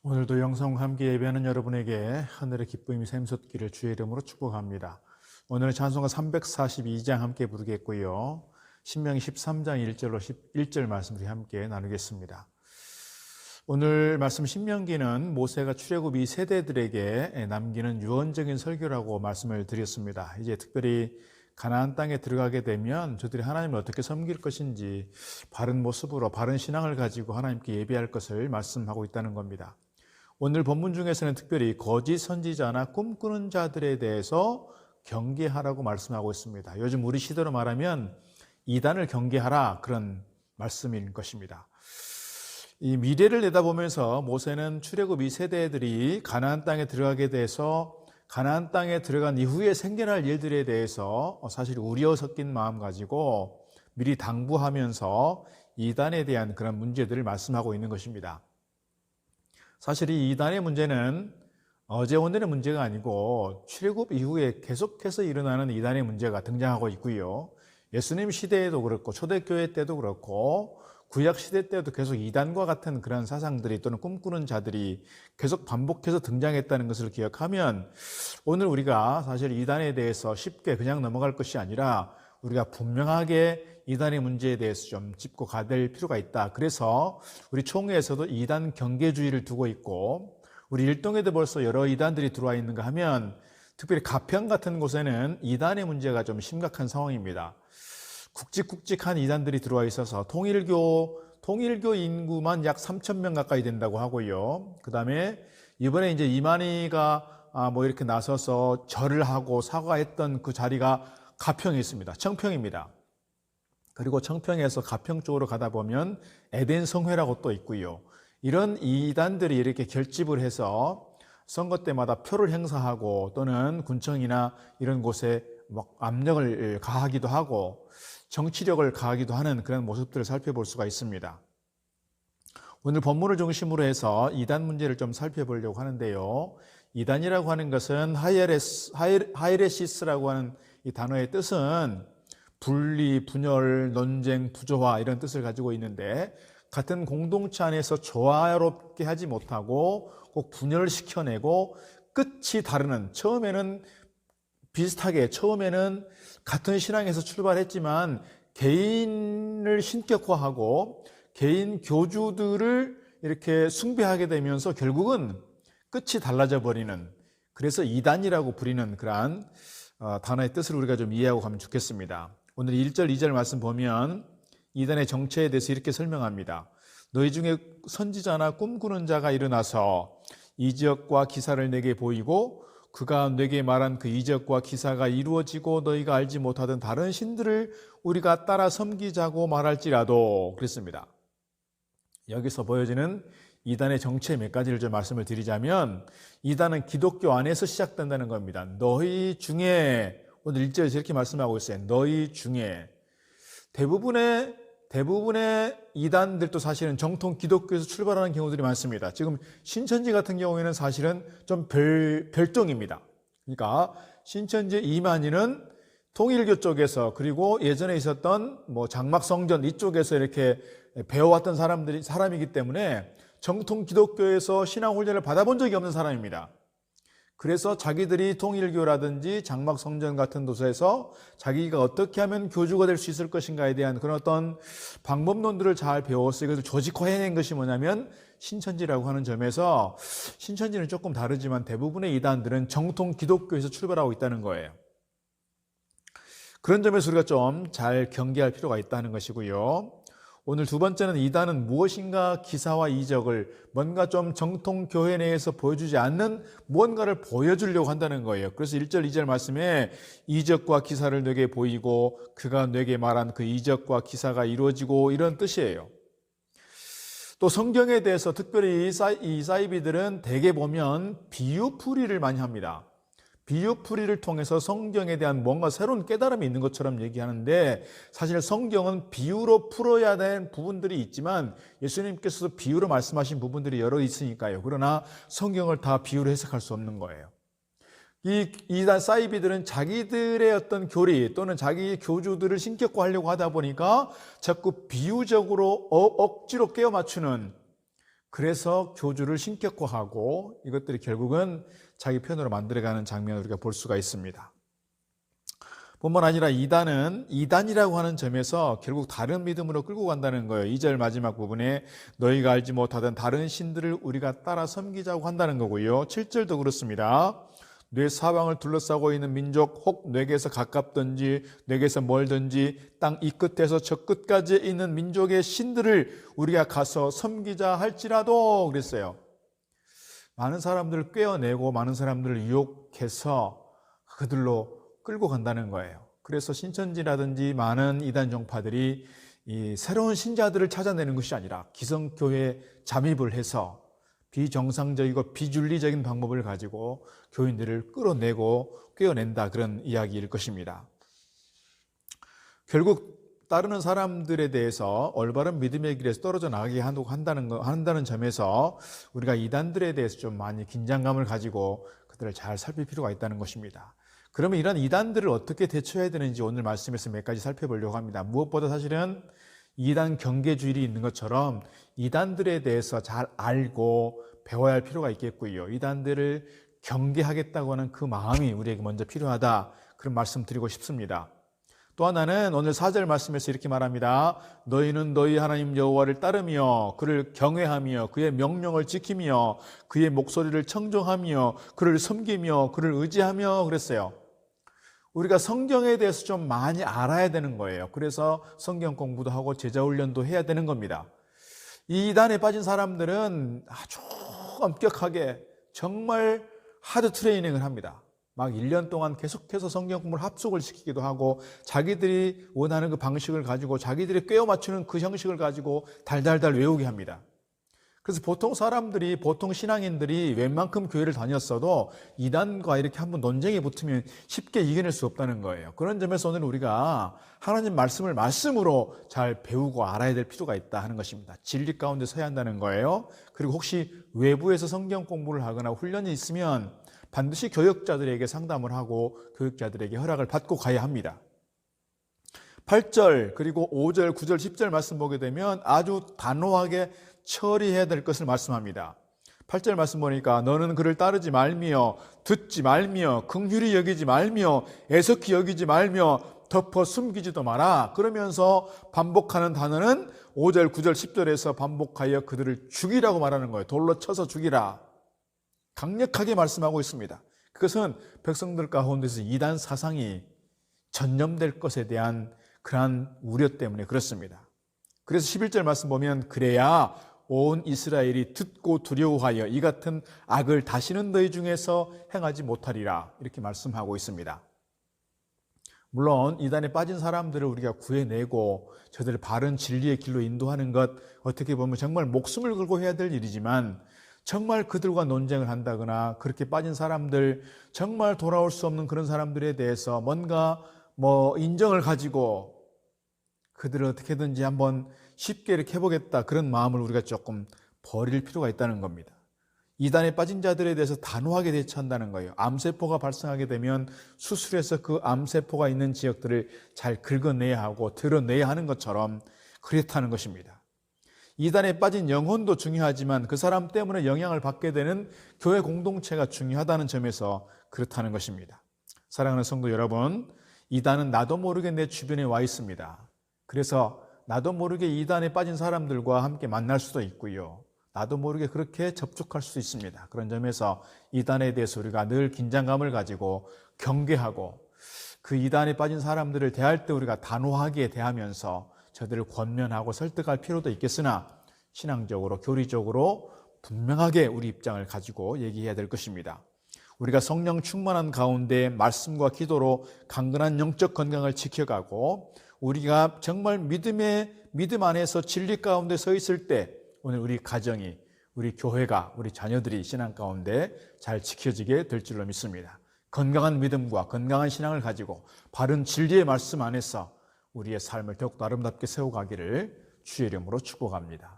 오늘도 영상 함께 예배하는 여러분에게 하늘의 기쁨이 샘솟기를 주의 이름으로 축복합니다. 오늘은 찬송가 342장 함께 부르겠고요. 신명기 13장 1절로 11절 말씀을 함께 나누겠습니다. 오늘 말씀 신명기는 모세가 출애굽 이 세대들에게 남기는 유언적인 설교라고 말씀을 드렸습니다. 이제 특별히 가나안 땅에 들어가게 되면 저들이 하나님을 어떻게 섬길 것인지 바른 모습으로 바른 신앙을 가지고 하나님께 예배할 것을 말씀하고 있다는 겁니다. 오늘 본문 중에서는 특별히 거짓 선지자나 꿈꾸는 자들에 대해서 경계하라고 말씀하고 있습니다. 요즘 우리 시대로 말하면 이단을 경계하라, 그런 말씀인 것입니다. 이 미래를 내다보면서 모세는 출애굽 이 세대들이 가나안 땅에 들어가게 돼서 가나안 땅에 들어간 이후에 생겨날 일들에 대해서 사실 우려 섞인 마음 가지고 미리 당부하면서 이단에 대한 그런 문제들을 말씀하고 있는 것입니다. 사실 이 이단의 문제는 어제 오늘의 문제가 아니고 출애굽 이후에 계속해서 일어나는 이단의 문제가 등장하고 있고요. 예수님 시대에도 그렇고 초대교회 때도 그렇고 구약 시대 때도 계속 이단과 같은 그런 사상들이 또는 꿈꾸는 자들이 계속 반복해서 등장했다는 것을 기억하면 오늘 우리가 사실 이단에 대해서 쉽게 그냥 넘어갈 것이 아니라 우리가 분명하게 이단의 문제에 대해서 좀 짚고 가야 될 필요가 있다. 그래서 우리 총회에서도 이단 경계주의를 두고 있고 우리 일동에도 벌써 여러 이단들이 들어와 있는가 하면 특별히 가평 같은 곳에는 이단의 문제가 좀 심각한 상황입니다. 굵직굵직한 이단들이 들어와 있어서 통일교 인구만 약 3,000명 가까이 된다고 하고요. 그 다음에 이번에 이제 이만희가 이렇게 나서서 절을 하고 사과했던 그 자리가 가평에 있습니다. 청평입니다. 그리고 청평에서 가평 쪽으로 가다 보면 에덴 성회라고 또 있고요. 이런 이단들이 이렇게 결집을 해서 선거 때마다 표를 행사하고 또는 군청이나 이런 곳에 막 압력을 가하기도 하고 정치력을 가하기도 하는 그런 모습들을 살펴볼 수가 있습니다. 오늘 본문을 중심으로 해서 이단 문제를 좀 살펴보려고 하는데요. 이단이라고 하는 것은 하이레시스라고 하는 이 단어의 뜻은 분리, 분열, 논쟁, 부조화 이런 뜻을 가지고 있는데 같은 공동체 안에서 조화롭게 하지 못하고 꼭 분열을 시켜내고 끝이 다르는, 처음에는 같은 신앙에서 출발했지만 개인을 신격화하고 개인 교주들을 이렇게 숭배하게 되면서 결국은 끝이 달라져 버리는, 그래서 이단이라고 부리는 그러한 단어의 뜻을 우리가 좀 이해하고 가면 좋겠습니다. 오늘 1절, 2절 말씀 보면 이단의 정체에 대해서 이렇게 설명합니다. 너희 중에 선지자나 꿈꾸는 자가 일어나서 이적과 기사를 내게 보이고 그가 내게 말한 그 이적과 기사가 이루어지고 너희가 알지 못하던 다른 신들을 우리가 따라 섬기자고 말할지라도, 그랬습니다. 여기서 보여지는 이단의 정체 몇 가지를 좀 말씀을 드리자면 이단은 기독교 안에서 시작된다는 겁니다. 너희 중에, 오늘 1절에서 이렇게 말씀하고 있어요. 너희 중에. 대부분의 이단들도 사실은 정통 기독교에서 출발하는 경우들이 많습니다. 지금 신천지 같은 경우에는 사실은 좀 별종입니다. 그러니까 신천지 이만희는 통일교 쪽에서, 그리고 예전에 있었던 장막성전 이쪽에서 이렇게 배워왔던 사람이기 때문에 정통 기독교에서 신앙훈련을 받아본 적이 없는 사람입니다. 그래서 자기들이 통일교라든지 장막성전 같은 도서에서 자기가 어떻게 하면 교주가 될 수 있을 것인가에 대한 그런 어떤 방법론들을 잘 배웠어요. 그래서 조직화해낸 것이 뭐냐면 신천지라고 하는 점에서, 신천지는 조금 다르지만 대부분의 이단들은 정통 기독교에서 출발하고 있다는 거예요. 그런 점에서 우리가 좀 잘 경계할 필요가 있다는 것이고요. 오늘 두 번째는 이단은 무엇인가 기사와 이적을 뭔가 좀 정통 교회 내에서 보여주지 않는 무언가를 보여주려고 한다는 거예요. 그래서 1절, 2절 말씀에 이적과 기사를 내게 보이고 그가 내게 말한 그 이적과 기사가 이루어지고, 이런 뜻이에요. 또 성경에 대해서 특별히 이 사이비들은 대개 보면 비유풀이를 많이 합니다. 비유풀이를 통해서 성경에 대한 뭔가 새로운 깨달음이 있는 것처럼 얘기하는데 사실 성경은 비유로 풀어야 되는 부분들이 있지만 예수님께서도 비유로 말씀하신 부분들이 여러 있으니까요. 그러나 성경을 다 비유로 해석할 수 없는 거예요. 이 이단 사이비들은 자기들의 어떤 교리 또는 자기 교주들을 신격화하려고 하다 보니까 자꾸 비유적으로 억지로 깨워 맞추는 그래서 교주를 신격화하고 이것들이 결국은 자기 편으로 만들어가는 장면을 우리가 볼 수가 있습니다. 뿐만 아니라 이단은 이단이라고 하는 점에서 결국 다른 믿음으로 끌고 간다는 거예요. 2절 마지막 부분에 너희가 알지 못하던 다른 신들을 우리가 따라 섬기자고 한다는 거고요. 7절도 그렇습니다. 뇌 사방을 둘러싸고 있는 민족, 혹 뇌에서 가깝든지 뇌에서 멀든지 땅 이 끝에서 저 끝까지 있는 민족의 신들을 우리가 가서 섬기자 할지라도 그랬어요. 많은 사람들을 꿰어내고 많은 사람들을 유혹해서 그들로 끌고 간다는 거예요. 그래서 신천지라든지 많은 이단 종파들이 이 새로운 신자들을 찾아내는 것이 아니라 기성교회에 잠입을 해서 비정상적이고 비준리적인 방법을 가지고 교인들을 끌어내고 꿰어낸다, 그런 이야기일 것입니다. 결국 따르는 사람들에 대해서 올바른 믿음의 길에서 떨어져 나가게 한다는 점에서 우리가 이단들에 대해서 좀 많이 긴장감을 가지고 그들을 잘 살필 필요가 있다는 것입니다. 그러면 이런 이단들을 어떻게 대처해야 되는지 오늘 말씀에서 몇 가지 살펴보려고 합니다. 무엇보다 사실은 이단 경계주의이 있는 것처럼 이단들에 대해서 잘 알고 배워야 할 필요가 있겠고요. 이단들을 경계하겠다고 하는 그 마음이 우리에게 먼저 필요하다, 그런 말씀 드리고 싶습니다. 또 하나는 오늘 4절 말씀에서 이렇게 말합니다. 너희는 너희 하나님 여호와를 따르며 그를 경외하며 그의 명령을 지키며 그의 목소리를 청종하며 그를 섬기며 그를 의지하며 그랬어요. 우리가 성경에 대해서 좀 많이 알아야 되는 거예요. 그래서 성경 공부도 하고 제자 훈련도 해야 되는 겁니다. 이 이단에 빠진 사람들은 아주 엄격하게 정말 하드 트레이닝을 합니다. 막 1년 동안 계속해서 성경 공부를 합숙을 시키기도 하고 자기들이 원하는 그 방식을 가지고 자기들이 꿰어 맞추는 그 형식을 가지고 달달달 외우게 합니다. 그래서 보통 사람들이, 보통 신앙인들이 웬만큼 교회를 다녔어도 이단과 이렇게 한번 논쟁이 붙으면 쉽게 이겨낼 수 없다는 거예요. 그런 점에서 오늘 우리가 하나님 말씀을 말씀으로 잘 배우고 알아야 될 필요가 있다 하는 것입니다. 진리 가운데 서야 한다는 거예요. 그리고 혹시 외부에서 성경 공부를 하거나 훈련이 있으면 반드시 교역자들에게 상담을 하고 교역자들에게 허락을 받고 가야 합니다. 8절 그리고 5절, 9절, 10절 말씀 보게 되면 아주 단호하게 처리해야 될 것을 말씀합니다. 8절 말씀 보니까 너는 그를 따르지 말며 듣지 말며 긍휼히 여기지 말며 애석히 여기지 말며 덮어 숨기지도 마라. 그러면서 반복하는 단어는 5절, 9절, 10절에서 반복하여 그들을 죽이라고 말하는 거예요. 돌로 쳐서 죽이라. 강력하게 말씀하고 있습니다. 그것은 백성들 가운데서 이단 사상이 전염될 것에 대한 그러한 우려 때문에 그렇습니다. 그래서 11절 말씀 보면 그래야 온 이스라엘이 듣고 두려워하여 이 같은 악을 다시는 너희 중에서 행하지 못하리라, 이렇게 말씀하고 있습니다. 물론 이단에 빠진 사람들을 우리가 구해내고 저들을 바른 진리의 길로 인도하는 것, 어떻게 보면 정말 목숨을 걸고 해야 될 일이지만 정말 그들과 논쟁을 한다거나 그렇게 빠진 사람들, 정말 돌아올 수 없는 그런 사람들에 대해서 뭔가 인정을 가지고 그들을 어떻게든지 한번 쉽게 이렇게 해보겠다, 그런 마음을 우리가 조금 버릴 필요가 있다는 겁니다. 이단에 빠진 자들에 대해서 단호하게 대처한다는 거예요. 암세포가 발생하게 되면 수술해서 그 암세포가 있는 지역들을 잘 긁어내야 하고 드러내야 하는 것처럼 그렇다는 것입니다. 이단에 빠진 영혼도 중요하지만 그 사람 때문에 영향을 받게 되는 교회 공동체가 중요하다는 점에서 그렇다는 것입니다. 사랑하는 성도 여러분, 이단은 나도 모르게 내 주변에 와 있습니다. 그래서 나도 모르게 이단에 빠진 사람들과 함께 만날 수도 있고요. 나도 모르게 그렇게 접촉할 수도 있습니다. 그런 점에서 이단에 대해서 우리가 늘 긴장감을 가지고 경계하고 그 이단에 빠진 사람들을 대할 때 우리가 단호하게 대하면서 저들을 권면하고 설득할 필요도 있겠으나 신앙적으로, 교리적으로 분명하게 우리 입장을 가지고 얘기해야 될 것입니다. 우리가 성령 충만한 가운데 말씀과 기도로 강건한 영적 건강을 지켜가고 우리가 정말 믿음 안에서 진리 가운데 서 있을 때 오늘 우리 가정이, 우리 교회가, 우리 자녀들이 신앙 가운데 잘 지켜지게 될 줄로 믿습니다. 건강한 믿음과 건강한 신앙을 가지고 바른 진리의 말씀 안에서 우리의 삶을 더욱 아름답게 세워가기를 주의 이름으로 축복합니다.